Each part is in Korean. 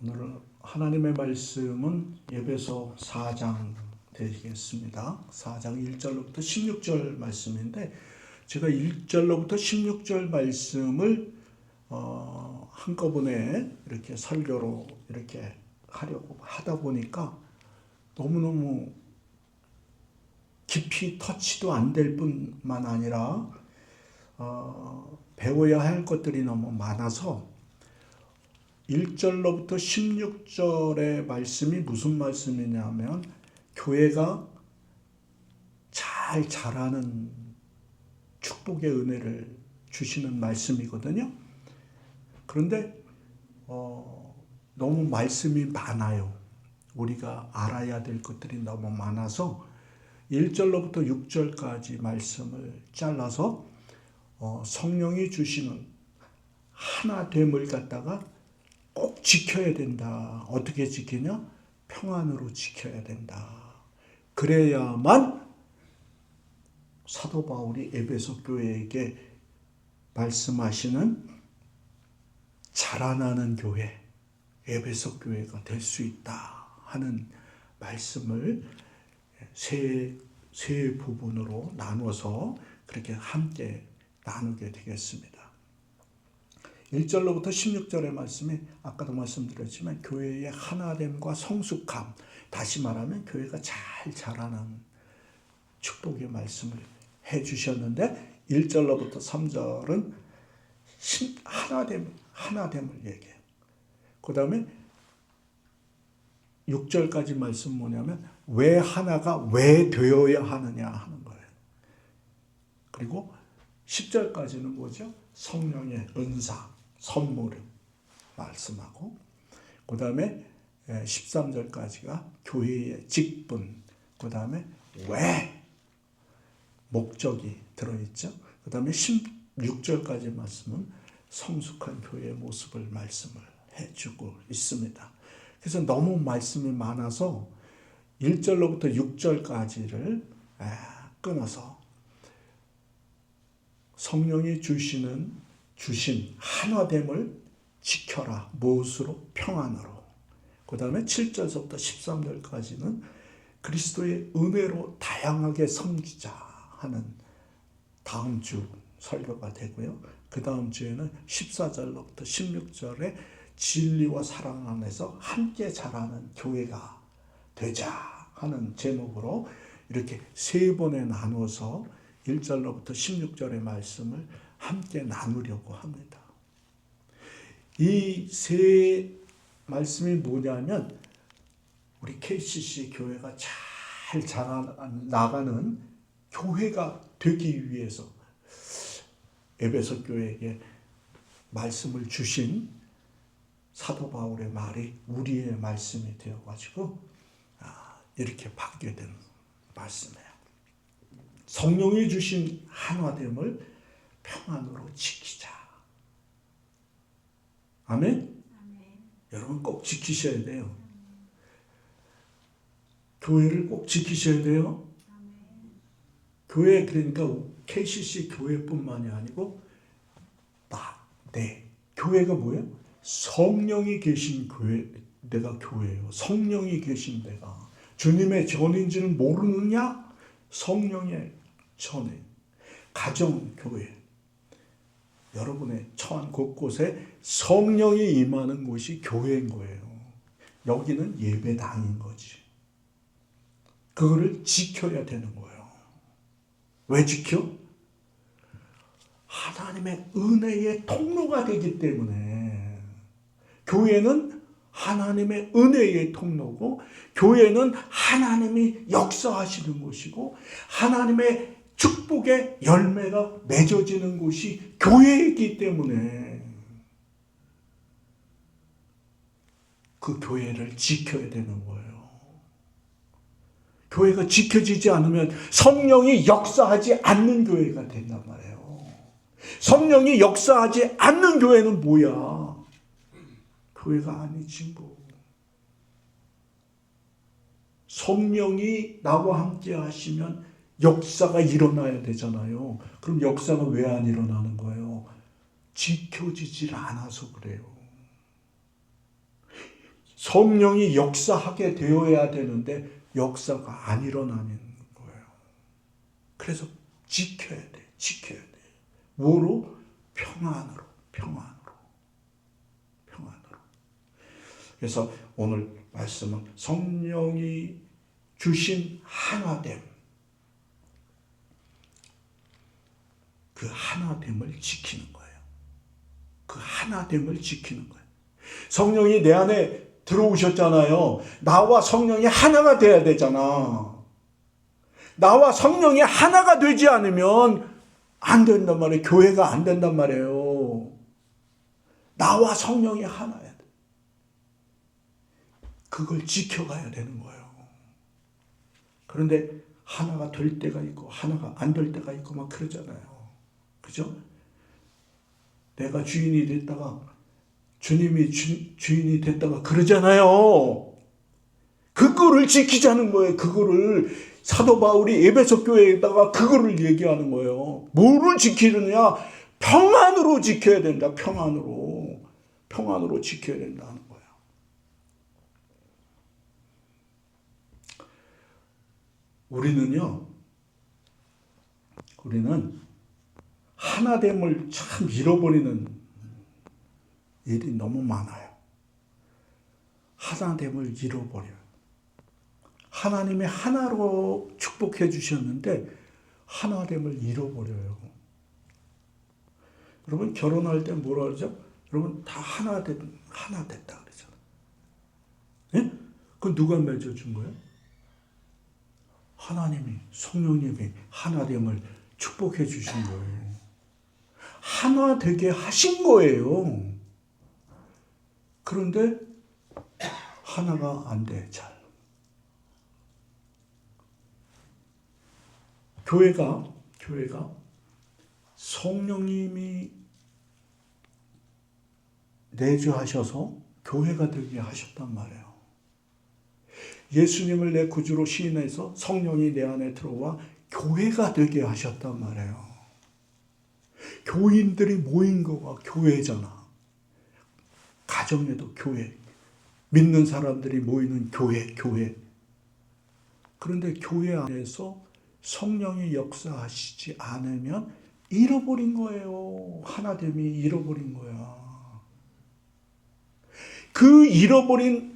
오늘 하나님의 말씀은 에베소 4장 되겠습니다. 4장 1절로부터 16절 말씀인데 제가 1절로부터 16절 말씀을 한꺼번에 이렇게 설교로 이렇게 하려고 하다 보니까 너무너무 깊이 터치도 안 될 뿐만 아니라 배워야 할 것들이 너무 많아서 1절로부터 16절의 말씀이 무슨 말씀이냐면 교회가 잘 자라는 축복의 은혜를 주시는 말씀이거든요. 그런데 너무 말씀이 많아요. 우리가 알아야 될 것들이 너무 많아서 1절로부터 6절까지 말씀을 잘라서 성령이 주시는 하나됨을 갖다가 꼭 지켜야 된다. 어떻게 지키냐? 평안으로 지켜야 된다. 그래야만 사도 바울이 에베소 교회에게 말씀하시는 자라나는 교회, 에베소 교회가 될 수 있다 하는 말씀을 세 부분으로 나눠서 그렇게 함께 나누게 되겠습니다. 1절로부터 16절의 말씀이 아까도 말씀드렸지만 교회의 하나됨과 성숙함, 다시 말하면 교회가 잘 자라는 축복의 말씀을 해주셨는데 1절로부터 3절은 하나됨을 얘기해요. 그 다음에 6절까지 말씀 뭐냐면 왜 하나가 왜 되어야 하느냐 하는 거예요. 그리고 10절까지는 뭐죠? 성령의 은사, 선물을 말씀하고 그 다음에 13절까지가 교회의 직분, 그 다음에 왜 목적이 들어있죠. 그 다음에 16절까지 말씀은 성숙한 교회의 모습을 말씀을 해주고 있습니다. 그래서 너무 말씀이 많아서 1절로부터 6절까지를 끊어서 성령이 주신 하나됨을 지켜라. 무엇으로? 평안으로. 그 다음에 7절서부터 13절까지는 그리스도의 은혜로 다양하게 섬기자 하는 다음 주 설교가 되고요. 그 다음 주에는 14절로부터 16절에 진리와 사랑 안에서 함께 자라는 교회가 되자 하는 제목으로 이렇게 세 번에 나누어서 1절로부터 16절의 말씀을 함께 나누려고 합니다. 이 세 말씀이 뭐냐면 우리 KCC 교회가 잘 자라나가는 교회가 되기 위해서 에베소 교회에게 말씀을 주신 사도 바울의 말이 우리의 말씀이 되어가지고 이렇게 받게 된 말씀이에요. 성령이 주신 하나됨을 평안으로 지키자. 아멘? 여러분 꼭 지키셔야 돼요. 교회를 꼭 지키셔야 돼요. 교회, 그러니까 KCC 교회뿐만이 아니고 교회가 뭐예요? 성령이 계신 교회, 내가 교회예요. 성령이 계신 데가 주님의 전인지는 모르느냐? 성령의 전에 가정교회, 여러분의 처한 곳곳에 성령이 임하는 곳이 교회인 거예요. 여기는 예배당인 거지. 그거를 지켜야 되는 거예요. 왜 지켜? 하나님의 은혜의 통로가 되기 때문에. 교회는 하나님의 은혜의 통로고 교회는 하나님이 역사하시는 곳이고 하나님의 축복의 열매가 맺어지는 곳이 교회이기 때문에 그 교회를 지켜야 되는 거예요. 교회가 지켜지지 않으면 성령이 역사하지 않는 교회가 된단 말이에요. 성령이 역사하지 않는 교회는 뭐야? 교회가 아니지 뭐. 성령이 나와 함께 하시면 역사가 일어나야 되잖아요. 그럼 역사가 왜 안 일어나는 거예요? 지켜지질 않아서 그래요. 성령이 역사하게 되어야 되는데 역사가 안 일어나는 거예요. 그래서 지켜야 돼. 지켜야 돼. 뭐로? 평안으로. 그래서 오늘 말씀은 성령이 주신 하나됨. 그 하나됨을 지키는 거예요. 그 하나됨을 지키는 거예요. 성령이 내 안에 들어오셨잖아요. 나와 성령이 하나가 돼야 되잖아. 나와 성령이 하나가 되지 않으면 안 된단 말이에요. 교회가 안 된단 말이에요. 나와 성령이 하나야 돼. 그걸 지켜가야 되는 거예요. 그런데 하나가 될 때가 있고 하나가 안 될 때가 있고 막 그러잖아요. 그죠? 내가 주인이 됐다가 주님이 주인이 됐다가 그러잖아요. 그거를 지키자는 거예요. 그거를 사도 바울이 에베소 교회에다가 그거를 얘기하는 거예요. 뭐를 지키느냐? 평안으로 지켜야 된다. 평안으로 지켜야 된다는 거예요. 우리는 하나됨을 참 잃어버리는 일이 너무 많아요. 하나됨을 잃어버려요. 하나님이 하나로 축복해 주셨는데 하나됨을 잃어버려요. 여러분 결혼할 때 뭐라 그러죠? 여러분 다 하나 됐다 그러잖아요. 예? 그건 누가 맺어준 거예요? 하나님이, 성령님이 하나됨을 축복해 주신 거예요. 하나 되게 하신 거예요. 그런데 하나가 안 돼, 잘. 교회가 성령님이 내주하셔서 교회가 되게 하셨단 말이에요. 예수님을 내 구주로 시인해서 성령이 내 안에 들어와 교회가 되게 하셨단 말이에요. 교인들이 모인 거가 교회잖아. 가정에도 교회. 믿는 사람들이 모이는 교회. 그런데 교회 안에서 성령이 역사하시지 않으면 잃어버린 거예요. 하나됨이 잃어버린 거야. 그 잃어버린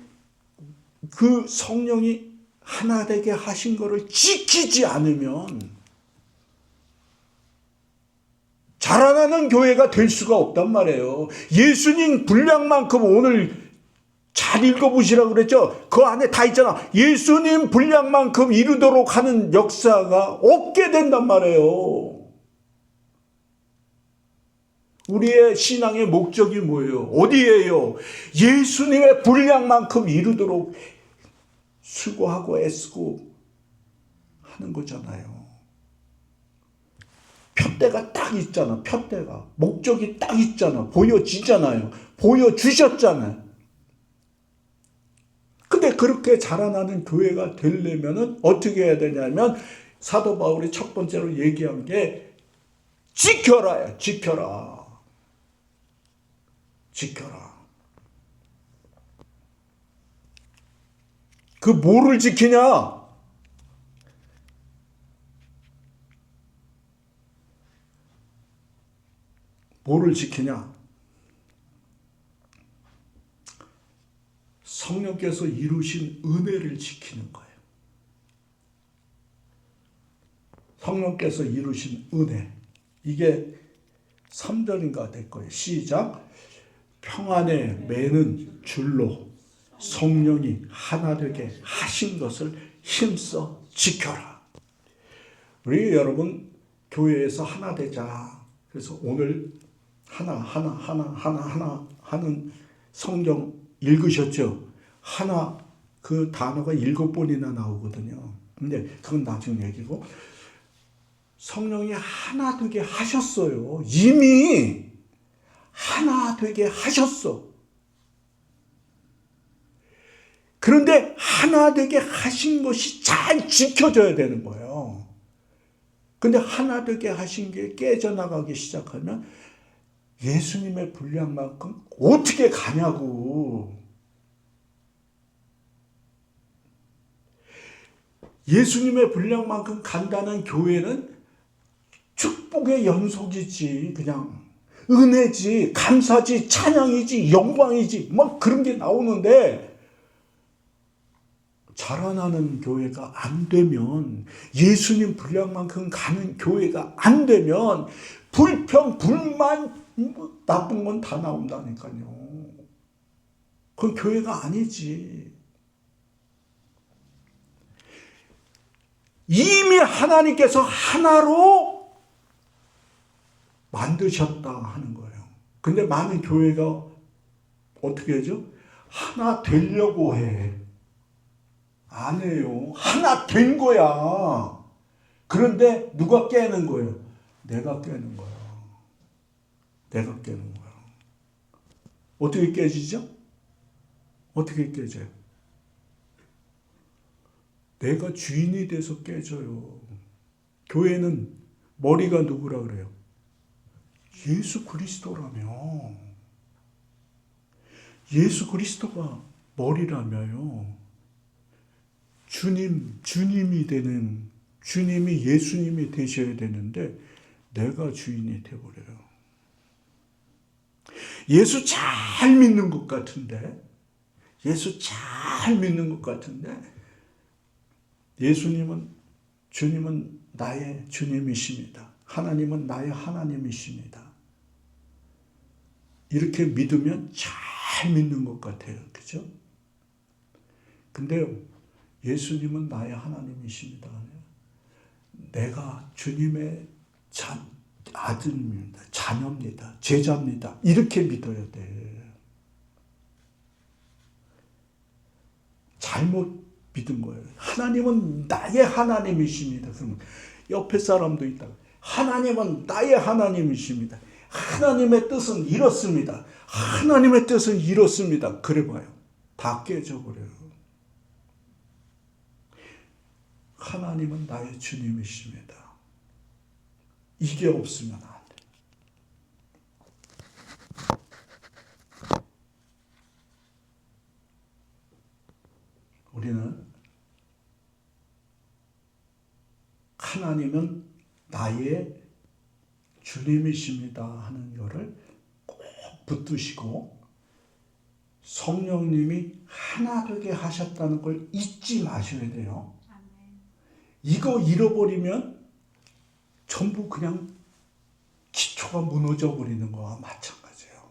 그 성령이 하나 되게 하신 거를 지키지 않으면 자라나는 교회가 될 수가 없단 말이에요. 예수님 분량만큼 오늘 잘 읽어보시라고 그랬죠? 그 안에 다 있잖아. 예수님 분량만큼 이루도록 하는 역사가 없게 된단 말이에요. 우리의 신앙의 목적이 뭐예요? 어디예요? 예수님의 분량만큼 이루도록 수고하고 애쓰고 하는 거잖아요. 표대가 딱 있잖아. 표대가. 목적이 딱 있잖아. 보여지잖아요. 보여주셨잖아요. 근데 그렇게 자라나는 교회가 되려면 어떻게 해야 되냐면 사도 바울이 첫 번째로 얘기한 게 지켜라야. 지켜라. 그 뭐를 지키냐? 뭐를 지키냐? 성령께서 이루신 은혜를 지키는 거예요. 성령께서 이루신 은혜. 이게 3절인가 될 거예요. 시작. 평안에 매는 줄로 성령이 하나 되게 하신 것을 힘써 지켜라. 우리 여러분 교회에서 하나 되자. 그래서 오늘 하나 하는 성경 읽으셨죠? 하나 그 단어가 7번이나 나오거든요. 근데 그건 나중 얘기고 성령이 하나 되게 하셨어요. 이미 하나 되게 하셨어. 그런데 하나 되게 하신 것이 잘 지켜져야 되는 거예요. 근데 하나 되게 하신 게 깨져나가기 시작하면 예수님의 분량만큼 어떻게 가냐고. 예수님의 분량만큼 간다는 교회는 축복의 연속이지, 그냥 은혜지, 감사지, 찬양이지, 영광이지, 막 그런 게 나오는데 자라나는 교회가 안 되면, 예수님 분량만큼 가는 교회가 안 되면 불평, 불만, 나쁜 건 다 나온다니까요. 그건 교회가 아니지. 이미 하나님께서 하나로 만드셨다 하는 거예요. 근데 많은 교회가 어떻게 하죠? 하나 되려고 해. 안 해요. 하나 된 거야. 그런데 누가 깨는 거예요? 내가 깨는 거야. 내가 깨는 거야. 어떻게 깨지죠? 어떻게 깨져요? 내가 주인이 돼서 깨져요. 교회는 머리가 누구라 그래요? 예수 그리스도라며. 예수 그리스도가 머리라며요. 주님이 되는, 주님이 예수님이 되셔야 되는데 내가 주인이 되어버려요. 예수 잘 믿는 것 같은데, 예수 잘 믿는 것 같은데, 주님은 나의 주님이십니다. 하나님은 나의 하나님이십니다. 이렇게 믿으면 잘 믿는 것 같아요. 그죠? 근데 예수님은 나의 하나님이십니다. 내가 주님의 아들입니다. 자녀입니다. 제자입니다. 이렇게 믿어야 돼. 잘못 믿은 거예요. 하나님은 나의 하나님이십니다. 그러면 옆에 사람도 있다. 하나님은 나의 하나님이십니다. 하나님의 뜻은 이렇습니다. 하나님의 뜻은 이렇습니다. 그래 봐요. 다 깨져버려요. 하나님은 나의 주님이십니다. 이게 없으면 안 돼. 우리는 하나님은 나의 주님이십니다 하는 거를 꼭 붙드시고, 성령님이 하나 되게 하셨다는 걸 잊지 마셔야 돼요. 이거 잃어버리면 전부 그냥 기초가 무너져 버리는 거와 마찬가지예요.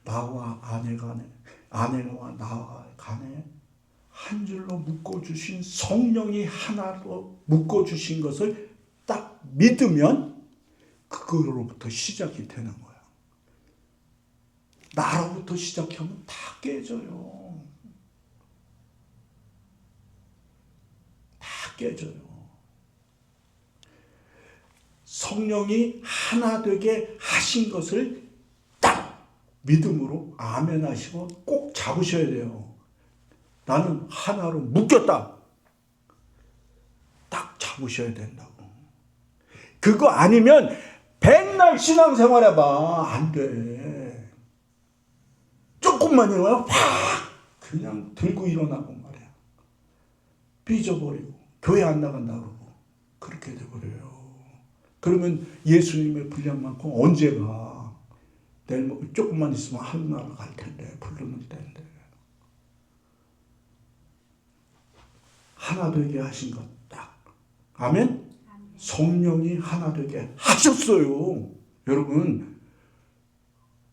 나와 아내와 나와 간에 한 줄로 묶어주신, 성령이 하나로 묶어주신 것을 딱 믿으면 그거로부터 시작이 되는 거예요. 나로부터 시작하면 다 깨져요. 깨져요. 성령이 하나 되게 하신 것을 딱 믿음으로 아멘 하시고 꼭 잡으셔야 돼요. 나는 하나로 묶였다. 딱 잡으셔야 된다고. 그거 아니면 백날 신앙생활 해봐. 안 돼. 조금만 해요. 그냥 들고 일어나고 말이야. 삐져버리고. 교회 안 나간다 그러고 그렇게 돼버려요. 그러면 예수님의 분량만큼 언제 가? 내일 조금만 있으면 하늘나라 갈 텐데, 부르는 때인데. 하나 되게 하신 것 딱. 아멘? 성령이 하나 되게 하셨어요. 여러분,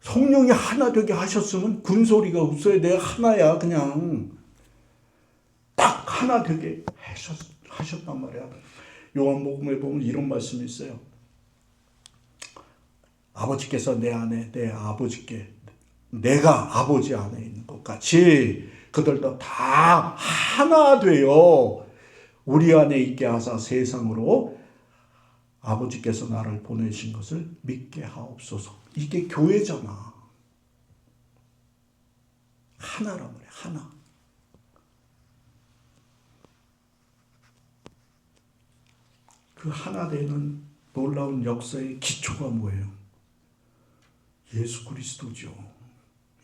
성령이 하나 되게 하셨으면 군소리가 없어야 돼. 하나야 그냥. 딱 하나 되게 하셨단 말이야. 요한복음에 보면 이런 말씀이 있어요. 아버지께서 내 안에, 내 아버지께, 내가 아버지 안에 있는 것 같이 그들도 다 하나 되어 우리 안에 있게 하사 세상으로 아버지께서 나를 보내신 것을 믿게 하옵소서. 이게 교회잖아. 하나란 말이야. 하나. 그 하나 되는 놀라운 역사의 기초가 뭐예요? 예수 그리스도죠.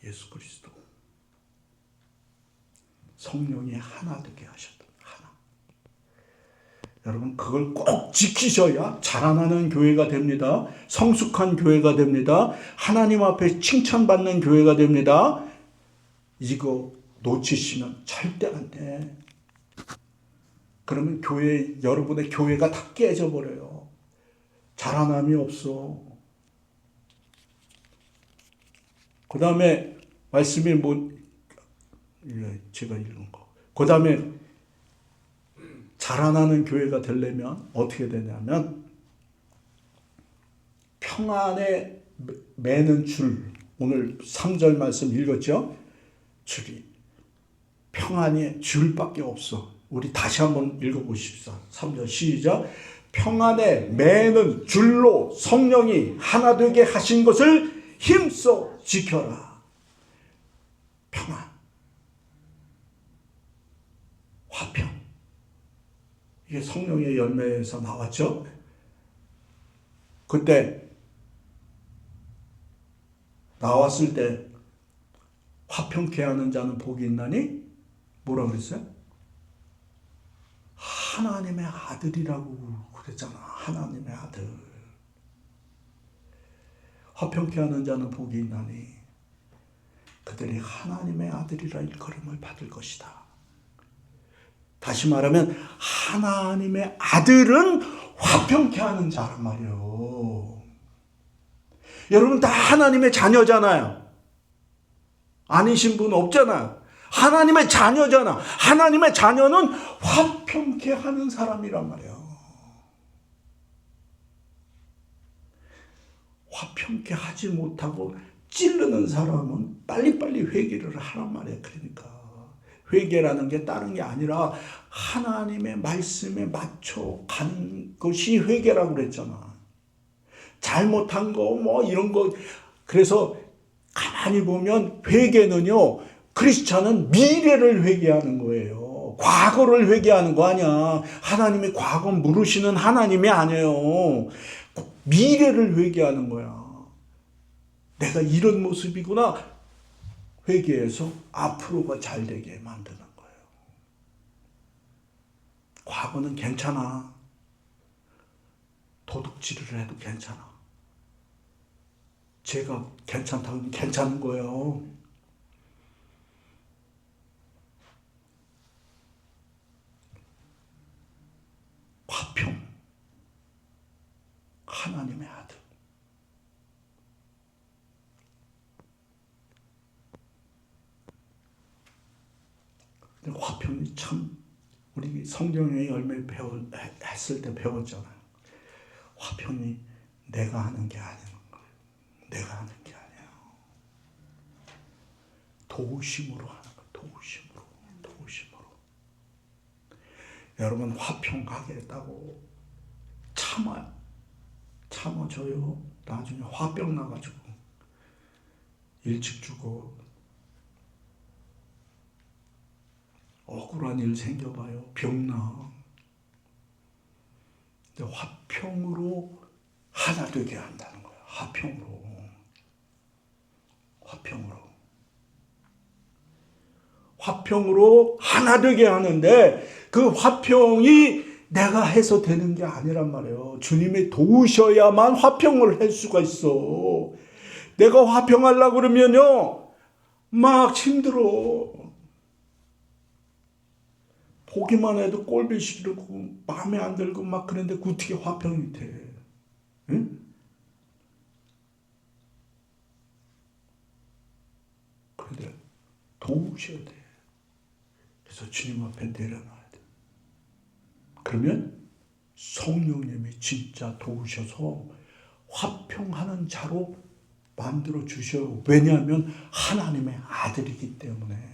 예수 그리스도. 성령이 하나 되게 하셨다. 여러분 그걸 꼭 지키셔야 자라나는 교회가 됩니다. 성숙한 교회가 됩니다. 하나님 앞에 칭찬받는 교회가 됩니다. 이거 놓치시면 절대 안 돼. 그러면 여러분의 교회가 다 깨져버려요. 자라남이 없어. 그 다음에 말씀이 제가 읽은 거. 그 다음에 자라나는 교회가 되려면 어떻게 되냐면 평안에 매는 줄, 오늘 3절 말씀 읽었죠? 줄이 평안의 줄밖에 없어. 우리 다시 한번 읽어보십시오. 3절 시작. 평안에 매는 줄로 성령이 하나 되게 하신 것을 힘써 지켜라. 평안, 화평, 이게 성령의 열매에서 나왔죠. 그때 나왔을 때 화평케 하는 자는 복이 있나니? 뭐라 그랬어요? 하나님의 아들이라고 그랬잖아. 하나님의 아들. 화평케 하는 자는 복이 있나니 그들이 하나님의 아들이라 일컬음을 받을 것이다. 다시 말하면 하나님의 아들은 화평케 하는 자란 말이에요. 여러분 다 하나님의 자녀잖아요. 아니신 분 없잖아요. 하나님의 자녀잖아. 하나님의 자녀는 화평케 하는 사람이란 말이에요. 화평케 하지 못하고 찌르는 사람은 빨리빨리 회개를 하란 말이에요. 그러니까 회개라는 게 다른 게 아니라 하나님의 말씀에 맞춰 가는 것이 회개라고 그랬잖아. 잘못한 거 이런 거. 그래서 가만히 보면 회개는요, 크리스찬은 미래를 회개하는 거예요. 과거를 회개하는 거 아니야. 하나님이 과거 물으시는 하나님이 아니에요. 미래를 회개하는 거야. 내가 이런 모습이구나. 회개해서 앞으로가 잘 되게 만드는 거예요. 과거는 괜찮아. 도둑질을 해도 괜찮아. 제가 괜찮다면 괜찮은 거예요. 화평, 하나님의 아들. 화평이 참 우리 성경의 열매 했을 때 배웠잖아요. 화평이 내가 하는 게 아닌 거예요. 내가 하는 게 아니에요. 도우심으로 하는 거예요. 도우심으로. 여러분 화평하겠다고 참아줘요. 나중에 화병 나가지고 일찍 죽어. 억울한 일 생겨봐요. 병나. 근데 화평으로 하나 되게 한다는 거예요. 화평으로 하나 되게 하는데 그 화평이 내가 해서 되는 게 아니란 말이에요. 주님이 도우셔야만 화평을 할 수가 있어. 내가 화평하려고 그러면요, 막 힘들어. 보기만 해도 꼴보기 싫고 마음에 안 들고 막 그런데 어떻게 화평이 돼? 응? 그런데 도우셔야 돼. 그래서 주님 앞에 내려놔야 돼. 그러면 성령님이 진짜 도우셔서 화평하는 자로 만들어 주셔요. 왜냐하면 하나님의 아들이기 때문에.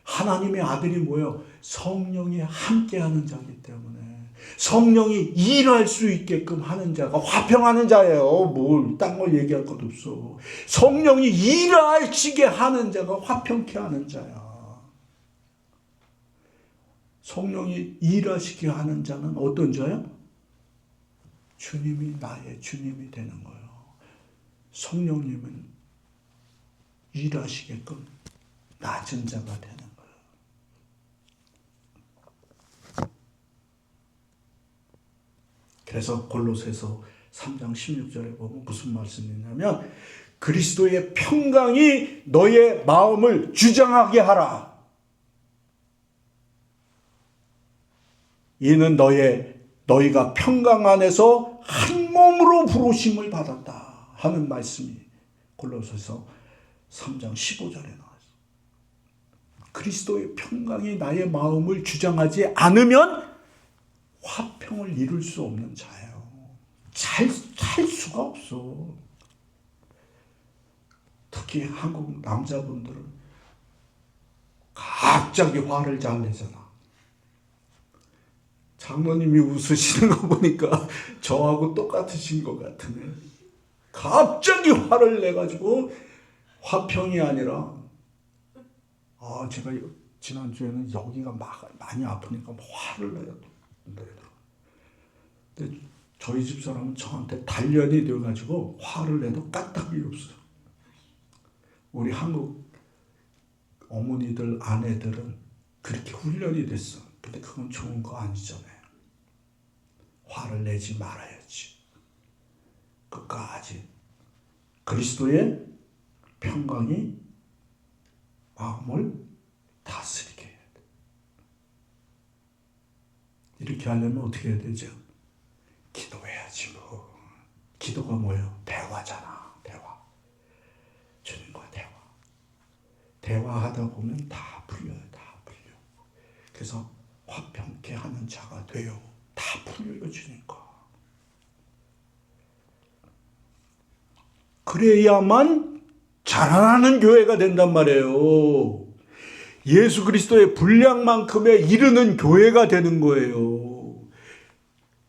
하나님의 아들이 뭐예요? 성령이 함께하는 자이기 때문에. 성령이 일할 수 있게끔 하는 자가 화평하는 자예요. 딴 걸 얘기할 것도 없어. 성령이 일하시게 하는 자가 화평케 하는 자야. 성령이 일하시게 하는 자는 어떤 자야? 주님이 나의 주님이 되는 거예요. 성령님은 일하시게끔 낮은 자가 되는 거예요. 그래서 골로새서 3장 16절에 보면 무슨 말씀이 있냐면 그리스도의 평강이 너의 마음을 주장하게 하라. 이는 너희가 평강 안에서 한 몸으로 부르심을 받았다 하는 말씀이 골로새서 3장 15절에 나와있어요. 그리스도의 평강이 나의 마음을 주장하지 않으면 화평을 이룰 수 없는 자예요. 살 수가 없어. 특히 한국 남자분들은 갑자기 화를 잘 내잖아. 장로님이 웃으시는 거 보니까 저하고 똑같으신 것 같으네. 갑자기 화를 내가지고 화평이 아니라 제가 지난주에는 여기가 많이 아프니까 화를 내요. 근데 저희 집 사람은 저한테 단련이 되어가지고 화를 내도 까딱이 없어요. 우리 한국 어머니들, 아내들은 그렇게 훈련이 됐어. 근데 그건 좋은 거 아니잖아요. 화를 내지 말아야지. 끝까지 그리스도의 평강이 마음을 다스리게 해야 돼. 이렇게 하려면 어떻게 해야 되죠? 기도해야지 뭐. 기도가 뭐예요? 대화잖아. 대화. 주님과 대화. 대화하다 보면 다 풀려요. 다 풀려. 그래서 화평케 하는 자가 돼요. 다 풀려요. 주님과. 그래야만 자라나는 교회가 된단 말이에요. 예수 그리스도의 분량만큼에 이르는 교회가 되는 거예요.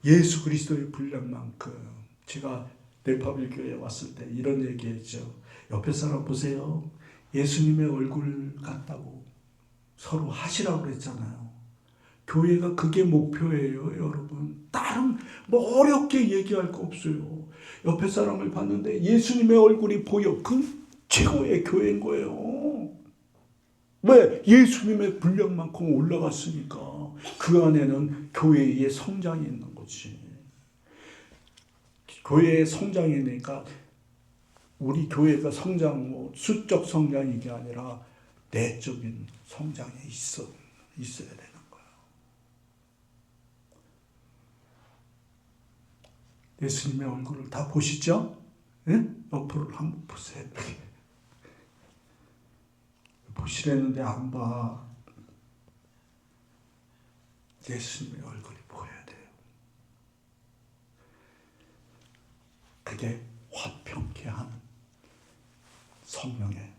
예수 그리스도의 분량만큼. 제가 넬파빌 교회에 왔을 때 이런 얘기했죠. 옆에 사람 보세요. 예수님의 얼굴 같다고 서로 하시라고 그랬잖아요. 교회가 그게 목표예요, 여러분. 다른 뭐 어렵게 얘기할 거 없어요. 옆에 사람을 봤는데 예수님의 얼굴이 보여. 그 최고의 교회인 거예요. 왜? 예수님의 분량만큼 올라갔으니까. 그 안에는 교회의 성장이 있는 거지. 교회의 성장이니까 우리 교회가 성장, 뭐 수적 성장이 게 아니라 내적인 성장이 있어야 되는 거예요. 예수님의 얼굴을 다 보시죠? 예? 옆으로 한번 보세요. 보시려는데 안 봐. 예수님의 얼굴이 보여야 돼요. 그게 화평케 하는 성령의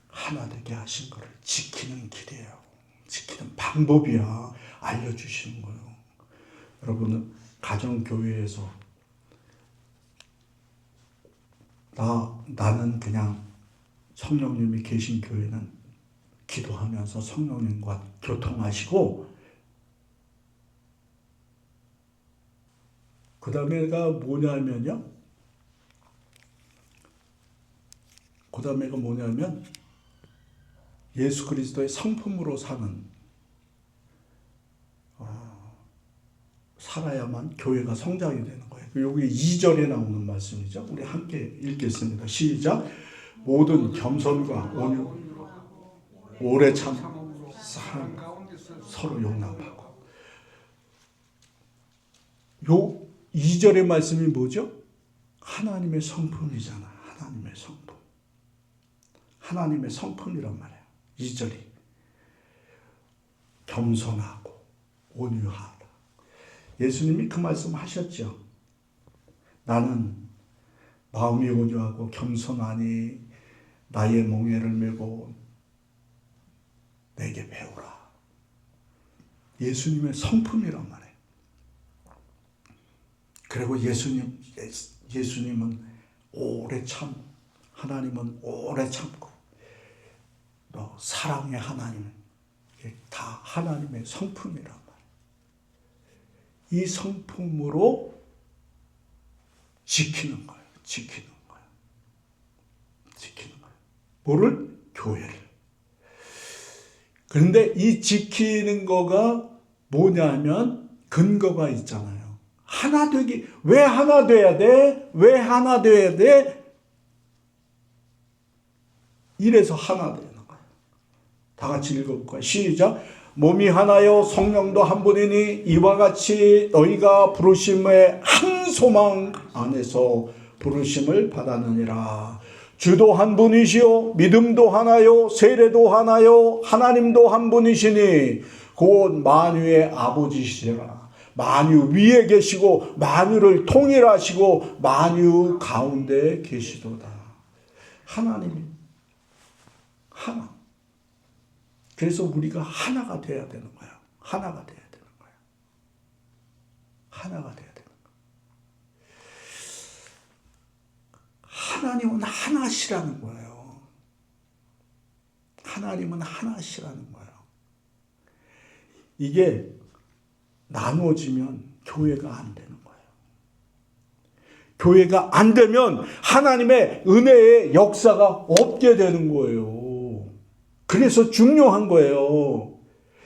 하나 되게 하신 것을 지키는 길이에요. 지키는 방법이야. 알려주시는 거예요. 여러분은 가정교회에서 나는 그냥 성령님이 계신 교회는 기도하면서 성령님과 교통하시고 그 다음에가 뭐냐면요. 그 다음에가 뭐냐면 예수 그리스도의 성품으로 살아야만 교회가 성장이 되는 거예요. 여기 2절에 나오는 말씀이죠. 우리 함께 읽겠습니다. 시작. 모든 겸손과 온유, 오래 참 사랑, 서로 용납하고. 요 2절의 말씀이 뭐죠? 하나님의 성품이잖아. 하나님의 성품. 하나님의 성품이란 말이에요. 2절이. 겸손하고 온유하다. 예수님이 그 말씀 하셨죠. 나는 마음이 온유하고 겸손하니 나의 멍에를 메고 내게 배우라. 예수님의 성품이란 말이에요. 그리고 예수님은 오래 하나님은 오래 참고 또 사랑의 하나님, 다 하나님의 성품이란 말이에요. 이 성품으로 지키는 거예요. 지키는 거예요. 뭐를? 교회를. 그런데 이 지키는 거가 뭐냐면 근거가 있잖아요. 하나 되기, 왜 하나 돼야 돼? 왜 하나 돼야 돼? 이래서 하나 되는 거예요. 다 같이 읽어볼까요? 시작. 몸이 하나요 성령도 한 분이니 이와 같이 너희가 부르심의 한 소망 안에서 부르심을 받았느니라. 주도 한 분이시요 믿음도 하나요 세례도 하나요 하나님도 한 분이시니 곧 만유의 아버지시라. 만유 위에 계시고 만유를 통일하시고 만유 가운데 계시도다. 하나님이 하나. 그래서 우리가 하나가 돼야 되는 거야. 하나가 돼야 되는 거야. 하나가 돼야 되는 거야. 하나님은 하나시라는 거예요. 하나님은 하나시라는 거예요. 이게 나누어지면 교회가 안 되는 거예요. 교회가 안 되면 하나님의 은혜의 역사가 없게 되는 거예요. 그래서 중요한 거예요.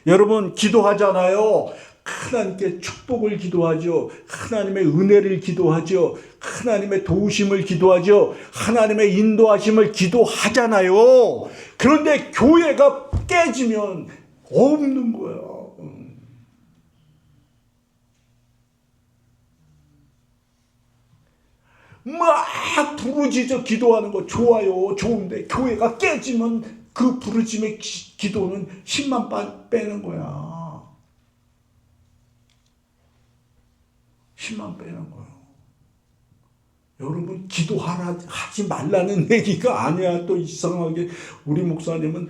여러분 기도하잖아요. 하나님께 축복을 기도하죠. 하나님의 은혜를 기도하죠. 하나님의 도우심을 기도하죠. 하나님의 인도하심을 기도하잖아요. 그런데 교회가 깨지면 없는 거예요. 막 부르짖어 기도하는 거 좋아요. 좋은데 교회가 깨지면 그 부르짖음의 기도는 힘만 빼는 거야. 힘만 빼는 거야. 여러분 기도하지 말라는 얘기가 아니야. 또 이상하게 우리 목사님은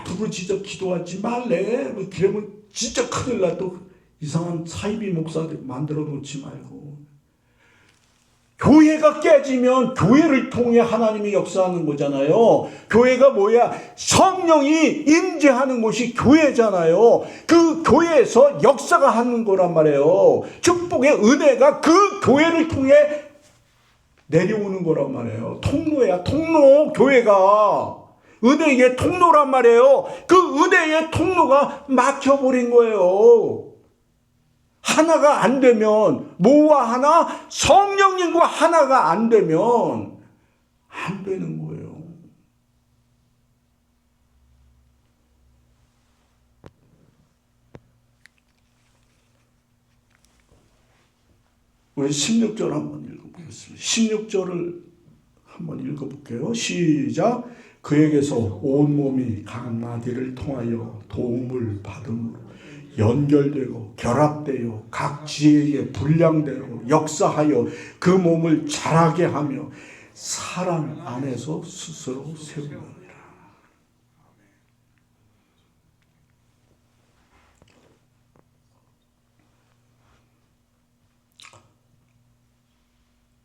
부르짖어 기도하지 말래. 뭐 그러면 진짜 큰일 나. 또 이상한 사이비 목사들 만들어 놓지 말고. 교회가 깨지면 교회를 통해 하나님이 역사하는 거잖아요. 교회가 뭐야? 성령이 임재하는 곳이 교회잖아요. 그 교회에서 역사가 하는 거란 말이에요. 축복의 은혜가 그 교회를 통해 내려오는 거란 말이에요. 통로야, 통로. 교회가 은혜의 통로란 말이에요. 그 은혜의 통로가 막혀버린 거예요. 하나가 안 되면, 뭐와 하나? 성령님과 하나가 안 되면 안 되는 거예요. 우리 16절 한번 읽어보겠습니다. 16절을 한번 읽어볼게요. 시작. 그에게서 온몸이 각 마디를 통하여 도움을 받음으로 연결되고 결합되어 각 지혜의 분량대로 역사하여 그 몸을 자라게 하며 사랑 안에서 스스로 세우느니라.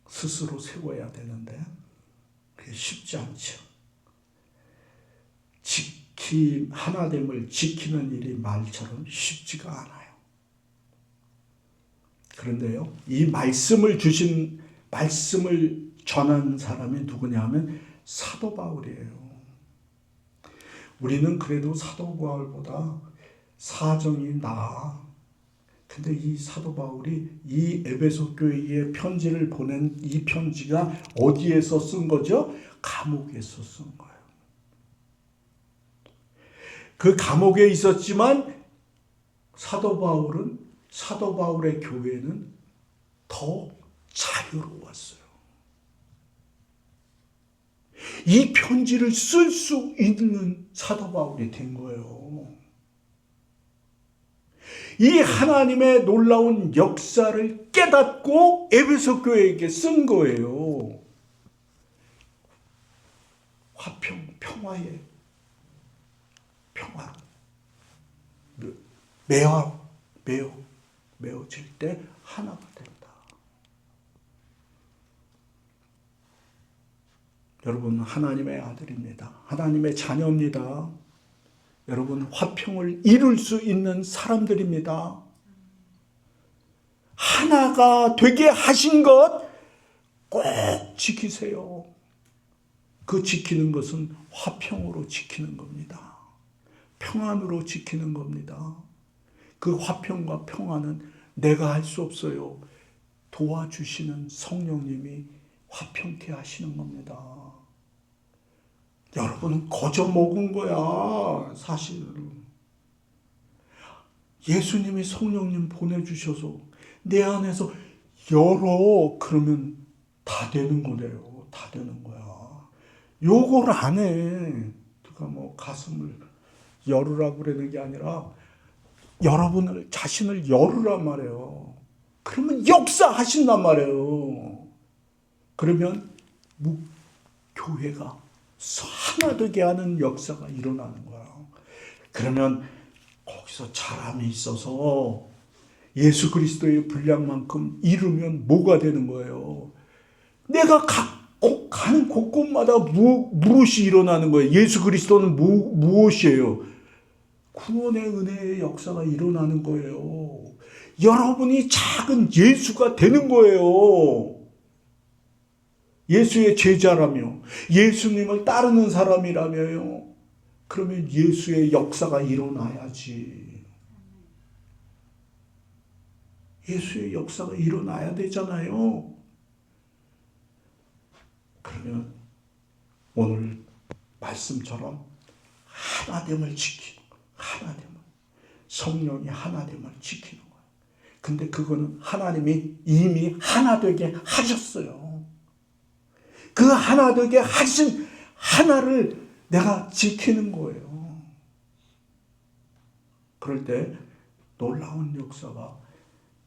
스스로 세워야 되는데 그게 쉽지 않죠. 하나됨을 지키는 일이 말처럼 쉽지가 않아요. 그런데요, 이 말씀을 전한 사람이 누구냐 하면 사도 바울이에요. 우리는 그래도 사도 바울보다 사정이 나아. 근데 이 사도 바울이 이 에베소 교회에 편지를 보낸 이 편지가 어디에서 쓴 거죠? 감옥에서 쓴 거예요. 그 감옥에 있었지만 사도 바울의 교회는 더 자유로웠어요. 이 편지를 쓸 수 있는 사도 바울이 된 거예요. 이 하나님의 놀라운 역사를 깨닫고 에베소 교회에게 쓴 거예요. 평화의 평화. 메어질 때 하나가 된다. 여러분 하나님의 아들입니다. 하나님의 자녀입니다. 여러분 화평을 이룰 수 있는 사람들입니다. 하나가 되게 하신 것 꼭 지키세요. 그 지키는 것은 화평으로 지키는 겁니다. 평안으로 지키는 겁니다. 그 화평과 평안은 내가 할 수 없어요. 도와주시는 성령님이 화평케 하시는 겁니다. 여러분은 거저 먹은 거야, 사실은. 예수님이 성령님 보내주셔서 내 안에서 열어, 그러면 다 되는 거래요. 다 되는 거야. 요걸 안 해. 누가 뭐 가슴을 열으라고 그러는 게 아니라 여러분을, 자신을 열으란 말이에요. 그러면 역사하신단 말이에요. 그러면 교회가 하나 되게 하는 역사가 일어나는 거야. 그러면 거기서 잘함이 있어서 예수 그리스도의 분량만큼 이루면 뭐가 되는 거예요? 내가 가는 곳곳마다 무엇이 일어나는 거예요? 예수 그리스도는 무엇이에요? 구원의 은혜의 역사가 일어나는 거예요. 여러분이 작은 예수가 되는 거예요. 예수의 제자라며, 예수님을 따르는 사람이라며요. 그러면 예수의 역사가 일어나야지. 예수의 역사가 일어나야 되잖아요. 그러면 오늘 말씀처럼 하나됨을 지키는 거예요. 하나됨을. 성령이 하나됨을 지키는 거예요. 근데 그거는 하나님이 이미 하나 되게 하셨어요. 그 하나 되게 하신 하나를 내가 지키는 거예요. 그럴 때 놀라운 역사가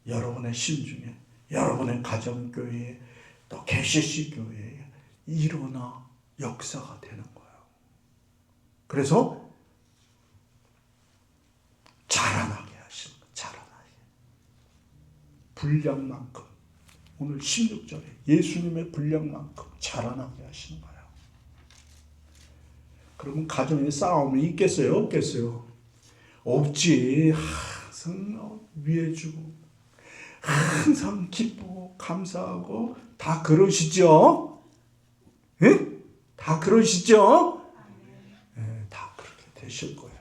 여러분의 심중에, 여러분의 가정교회에, 또 개시시 교회에 일어나 역사가 되는 거예요. 그래서 자라나게 하시는 거예요. 자라나게. 분량만큼, 오늘 16절에 예수님의 분량만큼 자라나게 하시는 거예요. 그러면 가정에 싸움이 있겠어요? 없겠어요? 없지. 항상 위해주고 항상 기쁘고 감사하고 다 그러시죠? 예? 다 그러시죠? 예, 다 그렇게 되실 거예요.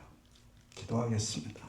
기도하겠습니다.